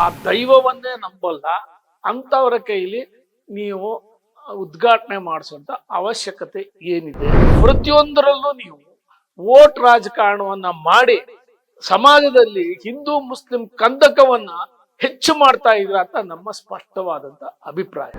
ಆ ದೈವವನ್ನೇ ನಂಬಲ್ಲ ಅಂತವರ ಕೈಲಿ ನೀವು ಉದ್ಘಾಟನೆ ಮಾಡಿಸುವಂತ ಅವಶ್ಯಕತೆ ಏನಿದೆ? ಪ್ರತಿಯೊಂದರಲ್ಲೂ ನೀವು ವೋಟ್ ರಾಜಕಾರಣವನ್ನ ಮಾಡಿ ಸಮಾಜದಲ್ಲಿ ಹಿಂದೂ ಮುಸ್ಲಿಂ ಕಂದಕವನ್ನ ಹೆಚ್ಚು ಮಾಡ್ತಾ ಇದ್ರ ಅಂತ ನಮ್ಮ ಸ್ಪಷ್ಟವಾದಂತ ಅಭಿಪ್ರಾಯ.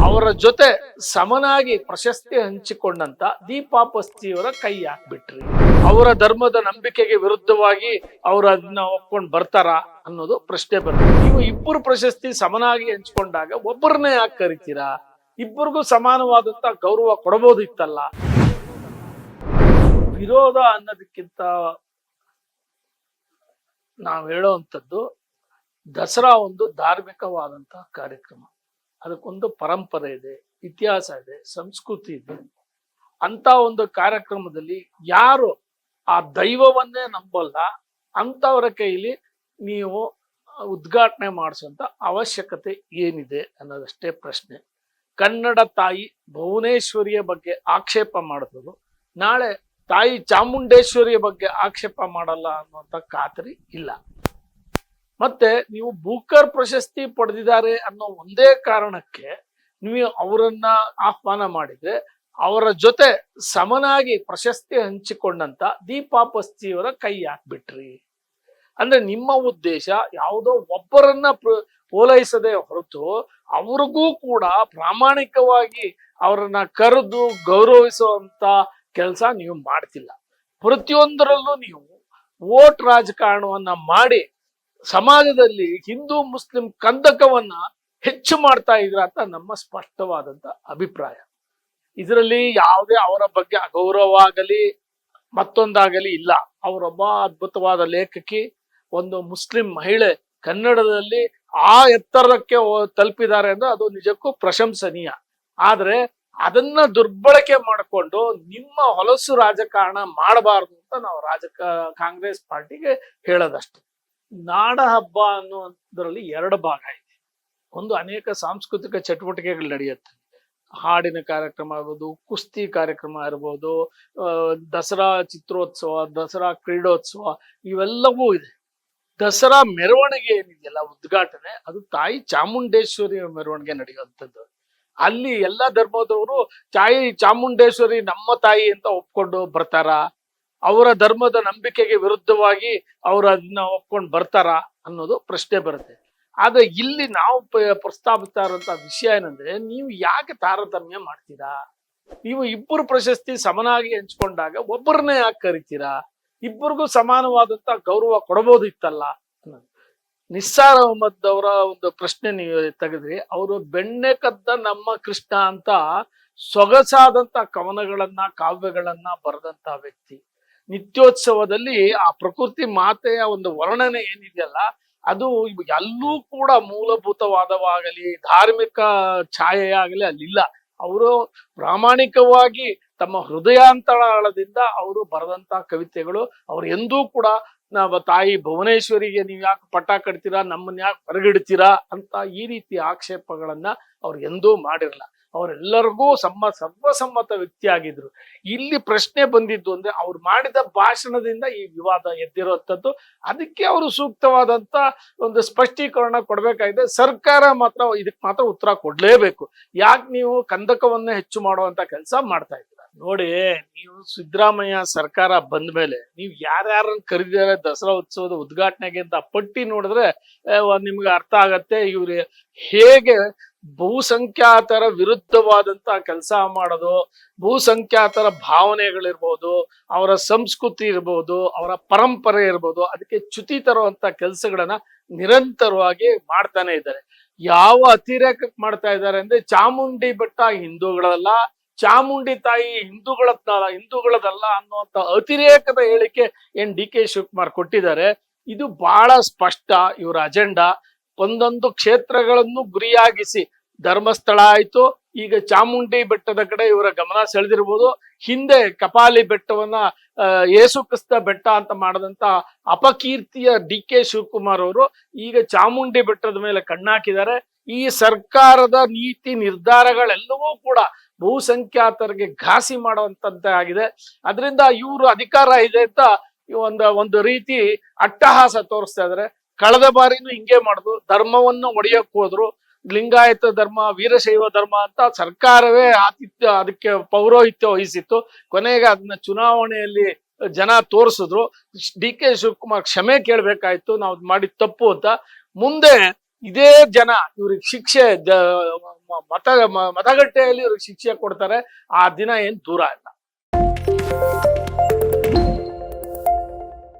ಅವರ ಜೊತೆ ಸಮನಾಗಿ ಪ್ರಶಸ್ತಿ ಹಂಚಿಕೊಂಡಂತ ದೀಪಾ ಪಸ್ತಿಯವರ ಕೈ ಹಾಕ್ಬಿಟ್ರಿ. ಅವರ ಧರ್ಮದ ನಂಬಿಕೆಗೆ ವಿರುದ್ಧವಾಗಿ ಅವರು ಅದನ್ನ ಒಪ್ಕೊಂಡು ಬರ್ತಾರ ಅನ್ನೋದು ಪ್ರಶ್ನೆ ಬರುತ್ತೆ. ನೀವು ಇಬ್ಬರು ಪ್ರಶಸ್ತಿ ಸಮನಾಗಿ ಹಂಚಿಕೊಂಡಾಗ ಒಬ್ಬರನ್ನೇ ಯಾಕೆ ಕರಿತೀರಾ? ಇಬ್ಬರಿಗೂ ಸಮಾನವಾದಂತ ಗೌರವ ಕೊಡಬಹುದಿತ್ತಲ್ಲ. ವಿರೋಧ ಅನ್ನೋದಕ್ಕಿಂತ ನಾವು ಹೇಳೋವಂಥದ್ದು, ದಸರಾ ಒಂದು ಧಾರ್ಮಿಕವಾದಂತಹ ಕಾರ್ಯಕ್ರಮ. ಅದಕ್ಕೊಂದು ಪರಂಪರೆ ಇದೆ, ಇತಿಹಾಸ ಇದೆ, ಸಂಸ್ಕೃತಿ ಇದೆ. ಅಂತ ಒಂದು ಕಾರ್ಯಕ್ರಮದಲ್ಲಿ ಯಾರು ಆ ದೈವವನ್ನೇ ನಂಬಲ್ಲ ಅಂತವರ ಕೈಲಿ ನೀವು ಉದ್ಘಾಟನೆ ಮಾಡಿಸುವಂತ ಅವಶ್ಯಕತೆ ಏನಿದೆ ಅನ್ನೋದಷ್ಟೇ ಪ್ರಶ್ನೆ. ಕನ್ನಡ ತಾಯಿ ಭುವನೇಶ್ವರಿಯ ಬಗ್ಗೆ ಆಕ್ಷೇಪ ಮಾಡಿದ್ರು, ನಾಳೆ ತಾಯಿ ಚಾಮುಂಡೇಶ್ವರಿಯ ಬಗ್ಗೆ ಆಕ್ಷೇಪ ಮಾಡಲ್ಲ ಅನ್ನುವಂಥ ಖಾತರಿ ಇಲ್ಲ. ಮತ್ತೆ ನೀವು ಬೂಕರ್ ಪ್ರಶಸ್ತಿ ಪಡೆದಿದ್ದಾರೆ ಅನ್ನೋ ಒಂದೇ ಕಾರಣಕ್ಕೆ ನೀವು ಅವರನ್ನ ಆಹ್ವಾನ ಮಾಡಿದ್ರೆ ಅವರ ಜೊತೆ ಸಮನಾಗಿ ಪ್ರಶಸ್ತಿ ಹಂಚಿಕೊಂಡಂತ ದೀಪಾ ಪಸ್ತಿಯವರ ಕೈ ಹಾಕ್ಬಿಟ್ರಿ. ಅಂದ್ರೆ ನಿಮ್ಮ ಉದ್ದೇಶ ಯಾವುದೋ ಒಬ್ಬರನ್ನ ಪೋಲೈಸದೆ ಹೊರತು ಅವ್ರಿಗೂ ಕೂಡ ಪ್ರಾಮಾಣಿಕವಾಗಿ ಅವರನ್ನ ಕರೆದು ಗೌರವಿಸುವಂತ ಕೆಲಸ ನೀವು ಮಾಡ್ತಿಲ್ಲ. ಪ್ರತಿಯೊಂದರಲ್ಲೂ ನೀವು ವೋಟ್ ರಾಜಕಾರಣವನ್ನ ಮಾಡಿ ಸಮಾಜದಲ್ಲಿ ಹಿಂದೂ ಮುಸ್ಲಿಂ ಕಂದಕವನ್ನ ಹೆಚ್ಚು ಮಾಡ್ತಾ ಇದ್ರ ಅಂತ ನಮ್ಮ ಸ್ಪಷ್ಟವಾದಂತ ಅಭಿಪ್ರಾಯ. ಇದರಲ್ಲಿ ಯಾವುದೇ ಅವರ ಬಗ್ಗೆ ಅಗೌರವ ಆಗಲಿ ಮತ್ತೊಂದಾಗಲಿ ಇಲ್ಲ. ಅವರೊಬ್ಬ ಅದ್ಭುತವಾದ ಲೇಖಕಿ, ಒಂದು ಮುಸ್ಲಿಂ ಮಹಿಳೆ ಕನ್ನಡದಲ್ಲಿ ಆ ಎತ್ತರಕ್ಕೆ ತಲುಪಿದ್ದಾರೆ ಅಂದ್ರೆ ಅದು ನಿಜಕ್ಕೂ ಪ್ರಶಂಸನೀಯ. ಆದ್ರೆ ಅದನ್ನ ದುರ್ಬಳಕೆ ಮಾಡಿಕೊಂಡು ನಿಮ್ಮ ಹೊಲಸು ರಾಜಕಾರಣ ಮಾಡಬಾರ್ದು ಅಂತ ನಾವು ಕಾಂಗ್ರೆಸ್ ಪಾರ್ಟಿಗೆ ಹೇಳೋದಷ್ಟೇ. ನಾಡ ಹಬ್ಬ ಅನ್ನೋದ್ರಲ್ಲಿ ಎರಡು ಭಾಗ ಇದೆ. ಒಂದು, ಅನೇಕ ಸಾಂಸ್ಕೃತಿಕ ಚಟುವಟಿಕೆಗಳು ನಡೆಯುತ್ತೆ. ಹಾಡಿನ ಕಾರ್ಯಕ್ರಮ ಇರ್ಬೋದು, ಕುಸ್ತಿ ಕಾರ್ಯಕ್ರಮ ಇರ್ಬೋದು, ದಸರಾ ಚಿತ್ರೋತ್ಸವ, ದಸರಾ ಕ್ರೀಡೋತ್ಸವ, ಇವೆಲ್ಲವೂ ಇದೆ. ದಸರಾ ಮೆರವಣಿಗೆ ಏನಿದೆಯಲ್ಲ ಉದ್ಘಾಟನೆ, ಅದು ತಾಯಿ ಚಾಮುಂಡೇಶ್ವರಿ ಮೆರವಣಿಗೆ ನಡೆಯುವಂಥದ್ದು. ಅಲ್ಲಿ ಎಲ್ಲ ಧರ್ಮದವರು ತಾಯಿ ಚಾಮುಂಡೇಶ್ವರಿ ನಮ್ಮ ತಾಯಿ ಅಂತ ಒಪ್ಕೊಂಡು ಬರ್ತಾರ? ಅವರ ಧರ್ಮದ ನಂಬಿಕೆಗೆ ವಿರುದ್ಧವಾಗಿ ಅವರು ಅದನ್ನ ಒಪ್ಕೊಂಡು ಬರ್ತಾರ ಅನ್ನೋದು ಪ್ರಶ್ನೆ ಬರುತ್ತೆ. ಆದ್ರೆ ಇಲ್ಲಿ ನಾವು ಪ್ರಸ್ತಾಪಿಸ್ತಾ ಇರುವಂತ ವಿಷಯ ಏನಂದ್ರೆ, ನೀವು ಯಾಕೆ ತಾರತಮ್ಯ ಮಾಡ್ತೀರಾ? ನೀವು ಇಬ್ಬರು ಪ್ರಶಸ್ತಿ ಸಮನಾಗಿ ಹಂಚ್ಕೊಂಡಾಗ ಒಬ್ಬರನ್ನೇ ಯಾಕೆ ಕರಿತೀರಾ? ಇಬ್ಬರಿಗೂ ಸಮಾನವಾದಂತ ಗೌರವ ಕೊಡಬಹುದಿತ್ತಲ್ಲ ಅನ್ನೋದು. ನಿಸ್ಸಾರ್ ಅಹಮದ್ ಅವರ ಒಂದು ಪ್ರಶ್ನೆ ನೀವು ತೆಗೆದ್ರಿ. ಅವರು ಬೆಣ್ಣೆ ಕದ್ದ ನಮ್ಮ ಕೃಷ್ಣ ಅಂತ ಸೊಗಸಾದಂತ ಕವನಗಳನ್ನ ಕಾವ್ಯಗಳನ್ನ ಬರೆದಂತ ವ್ಯಕ್ತಿ. ನಿತ್ಯೋತ್ಸವದಲ್ಲಿ ಆ ಪ್ರಕೃತಿ ಮಾತೆಯ ಒಂದು ವರ್ಣನೆ ಏನಿದೆಯಲ್ಲ, ಅದು ಎಲ್ಲೂ ಕೂಡ ಮೂಲಭೂತವಾದವಾಗಲಿ ಧಾರ್ಮಿಕ ಛಾಯೆಯಾಗಲಿ ಅಲ್ಲಿಲ್ಲ. ಅವರು ಪ್ರಾಮಾಣಿಕವಾಗಿ ತಮ್ಮ ಹೃದಯಾಂತರಾಳದಿಂದ ಅವರು ಬರೆದಂತ ಕವಿತೆಗಳು. ಅವ್ರು ಎಂದೂ ಕೂಡ ನಾವು ತಾಯಿ ಭುವನೇಶ್ವರಿಗೆ ನೀವು ಯಾಕೆ ಪಟ್ಟ ಕಟ್ತೀರಾ, ನಮ್ಮನ್ನ ಯಾಕೆ ಹೊರಗಿಡ್ತೀರಾ ಅಂತ ಈ ರೀತಿ ಆಕ್ಷೇಪಗಳನ್ನ ಅವ್ರು ಎಂದೂ ಮಾಡಿರಲ್ಲ. ಅವರೆಲ್ಲರಿಗೂ ಸರ್ವಸಮ್ಮತ ವ್ಯಕ್ತಿ ಆಗಿದ್ರು. ಇಲ್ಲಿ ಪ್ರಶ್ನೆ ಬಂದಿದ್ದು ಅಂದ್ರೆ, ಅವ್ರು ಮಾಡಿದ ಭಾಷಣದಿಂದ ಈ ವಿವಾದ ಎದ್ದಿರುವಂಥದ್ದು. ಅದಕ್ಕೆ ಅವರು ಸೂಕ್ತವಾದಂತ ಒಂದು ಸ್ಪಷ್ಟೀಕರಣ ಕೊಡ್ಬೇಕಾಗಿದೆ. ಸರ್ಕಾರ ಮಾತ್ರ ಇದಕ್ಕೆ ಮಾತ್ರ ಉತ್ತರ ಕೊಡ್ಲೇಬೇಕು. ಯಾಕೆ ನೀವು ಕಂದಕವನ್ನ ಹೆಚ್ಚು ಮಾಡುವಂತ ಕೆಲಸ ಮಾಡ್ತಾ ಇದ್ದೀರಾ? ನೋಡಿ, ನೀವು ಸಿದ್ದರಾಮಯ್ಯ ಸರ್ಕಾರ ಬಂದ ಮೇಲೆ ನೀವು ಯಾರ್ಯಾರನ್ನ ಕರೆದಿದ್ದಾರೆ ದಸರಾ ಉತ್ಸವದ ಉದ್ಘಾಟನೆಗೆ ಅಂತ ಪಟ್ಟಿ ನೋಡಿದ್ರೆ ನಿಮ್ಗೆ ಅರ್ಥ ಆಗತ್ತೆ ಇವ್ರು ಹೇಗೆ ಬಹುಸಂಖ್ಯಾತರ ವಿರುದ್ಧವಾದಂತ ಕೆಲಸ ಮಾಡೋದು, ಬಹುಸಂಖ್ಯಾತರ ಭಾವನೆಗಳಿರ್ಬೋದು, ಅವರ ಸಂಸ್ಕೃತಿ ಇರ್ಬೋದು, ಅವರ ಪರಂಪರೆ ಇರ್ಬೋದು, ಅದಕ್ಕೆ ಚ್ಯುತಿ ತರುವಂತ ಕೆಲಸಗಳನ್ನ ನಿರಂತರವಾಗಿ ಮಾಡ್ತಾನೆ ಇದ್ದಾರೆ. ಯಾವ ಅತಿರೇಕಕ್ಕೆ ಮಾಡ್ತಾ ಇದ್ದಾರೆ ಅಂದ್ರೆ, ಚಾಮುಂಡಿ ಬೆಟ್ಟ ಹಿಂದೂಗಳಲ್ಲ, ಚಾಮುಂಡಿ ತಾಯಿ ಹಿಂದೂಗಳದಲ್ಲ ಅನ್ನುವಂತ ಅತಿರೇಕದ ಹೇಳಿಕೆ ಏನ್ ಡಿ ಕೆ ಶಿವಕುಮಾರ್ ಕೊಟ್ಟಿದ್ದಾರೆ. ಇದು ಬಹಳ ಸ್ಪಷ್ಟ ಇವರ ಅಜೆಂಡಾ. ಒಂದೊಂದು ಕ್ಷೇತ್ರಗಳನ್ನು ಗುರಿಯಾಗಿಸಿ, ಧರ್ಮಸ್ಥಳ ಆಯ್ತು, ಈಗ ಚಾಮುಂಡಿ ಬೆಟ್ಟದ ಕಡೆ ಇವರ ಗಮನ ಸೆಳೆದಿರ್ಬೋದು. ಹಿಂದೆ ಕಪಾಲಿ ಬೆಟ್ಟವನ್ನ ಯೇಸು ಕ್ರಿಸ್ತ ಬೆಟ್ಟ ಅಂತ ಮಾಡದಂತ ಅಪಕೀರ್ತಿಯ ಡಿ ಕೆ ಶಿವಕುಮಾರ್ ಅವರು ಈಗ ಚಾಮುಂಡಿ ಬೆಟ್ಟದ ಮೇಲೆ ಕಣ್ಣಾಕಿದ್ದಾರೆ. ಈ ಸರ್ಕಾರದ ನೀತಿ ನಿರ್ಧಾರಗಳೆಲ್ಲವೂ ಕೂಡ ಬಹುಸಂಖ್ಯಾತರಿಗೆ ಘಾಸಿ ಮಾಡುವಂತದ್ದಾಗಿದೆ. ಅದರಿಂದ ಇವರು ಅಧಿಕಾರ ಇದೆ ಅಂತ ಒಂದು ರೀತಿ ಅಟ್ಟಹಾಸ ತೋರಿಸ್ತಾ ಇದಾರೆ. ಕಳೆದ ಬಾರಿನೂ ಹಿಂಗೆ ಮಾಡುದು, ಧರ್ಮವನ್ನು ಒಡೆಯಕ್ ಹೋದ್ರು. ಲಿಂಗಾಯತ ಧರ್ಮ, ವೀರಶೈವ ಧರ್ಮ ಅಂತ ಸರ್ಕಾರವೇ ಅದಕ್ಕೆ ಪೌರೋಹಿತ್ಯ ವಹಿಸಿತ್ತು. ಕೊನೆಗೆ ಅದನ್ನ ಚುನಾವಣೆಯಲ್ಲಿ ಜನ ತೋರಿಸಿದ್ರು. ಡಿ ಕೆ ಶಿವಕುಮಾರ್ ಕ್ಷಮೆ ಕೇಳ್ಬೇಕಾಯ್ತು, ನಾವು ಮಾಡಿದ ತಪ್ಪು ಅಂತ. ಮುಂದೆ ಇದೇ ಜನ ಇವ್ರಿಗೆ ಶಿಕ್ಷೆ ಮತಗಟ್ಟೆಯಲ್ಲಿ ಇವ್ರಿಗೆ ಶಿಕ್ಷೆ ಕೊಡ್ತಾರೆ. ಆ ದಿನ ಏನ್ ದೂರ ಇಲ್ಲ.